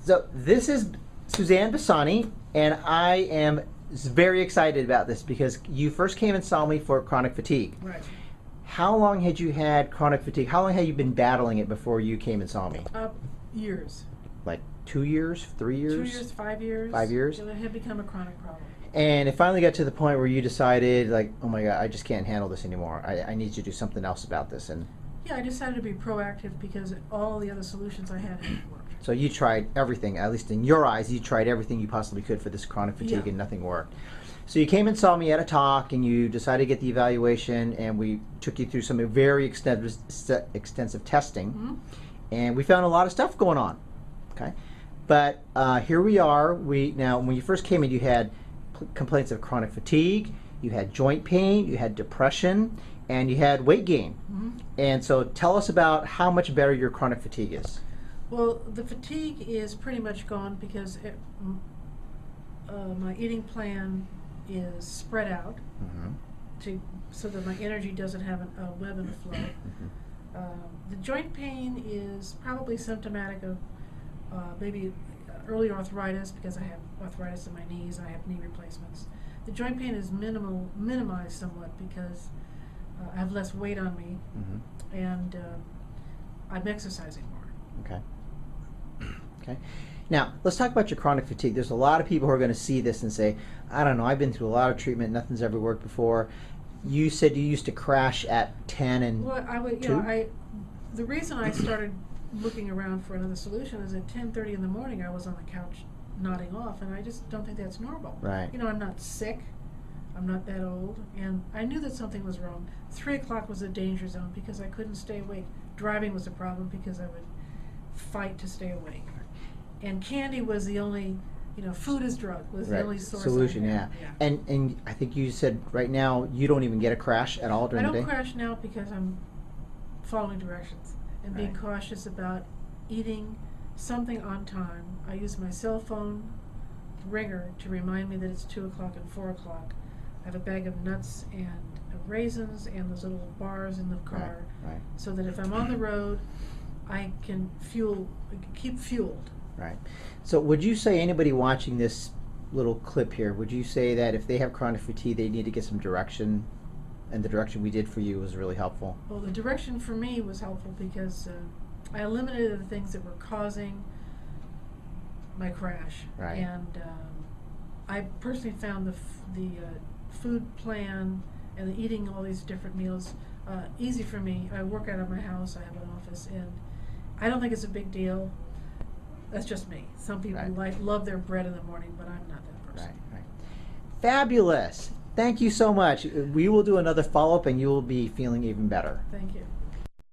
So this is Suzanne Bassani, and I am very excited about this because you first came and saw me for chronic fatigue. Right. How long had you had chronic fatigue? How long had you been battling it before you came and saw me? Years. Like 2 years, 3 years? 2 years, 5 years. 5 years? It had become a chronic problem. And it finally got to the point where you decided, like, oh my God, I just can't handle this anymore. I need to do something else about this. And Yeah, I decided to be proactive because all the other solutions I had hadn't worked. so you tried everything, at least in your eyes, you tried everything you possibly could for this chronic fatigue, Yeah. and nothing worked. So you came and saw me at a talk, and you decided to get the evaluation, and we took you through some very extensive testing, Mhm. and we found a lot of stuff going on. Okay, but here we are. Now, when you first came in, you had complaints of chronic fatigue, you had joint pain, you had depression, and you had weight gain. Mhm. And so tell us about how much better your chronic fatigue is. Well, the fatigue is pretty much gone because my eating plan is spread out so that my energy doesn't have a web and flow. The joint pain is probably symptomatic of maybe early arthritis because I have arthritis in my knees. I have knee replacements. The joint pain is minimized somewhat because I have less weight on me and I'm exercising more. Okay. Okay. Now, let's talk about your chronic fatigue. There's a lot of people who are going to see this and say, I don't know, I've been through a lot of treatment, nothing's ever worked before. You said you used to crash at 10 and Well, I would, 2? The reason I started looking around for another solution is at 10:30 in the morning I was on the couch nodding off, and I just don't think that's normal. Right. You know, I'm not sick, I'm not that old, and I knew that something was wrong. 3 o'clock was a danger zone because I couldn't stay awake. Driving was a problem because I would fight to stay awake. And candy was the only, food as drug was the only source. Solution, I yeah. had. And I think you said right now you don't even get a crash at all I during the don't day? crash now because I'm following directions and being Right. cautious about eating something on time. I use my cell phone ringer to remind me that it's 2 o'clock and 4 o'clock. I have a bag of nuts and raisins and those little bars in the car, Right. so that if I'm on the road, I can keep fueled. Right. So would you say anybody watching this little clip here, would you say that if they have chronic fatigue, they need to get some direction, and the direction we did for you was really helpful? Well, the direction for me was helpful because I eliminated the things that were causing my crash. Right. And I personally found the food plan and the eating all these different meals easy for me. I work out of my house. I have an office, and I don't think it's a big deal. That's just me. Some people Right. love their bread in the morning, but I'm not that person. Right. Fabulous. Thank you so much. We will do another follow-up, and you will be feeling even better. Thank you.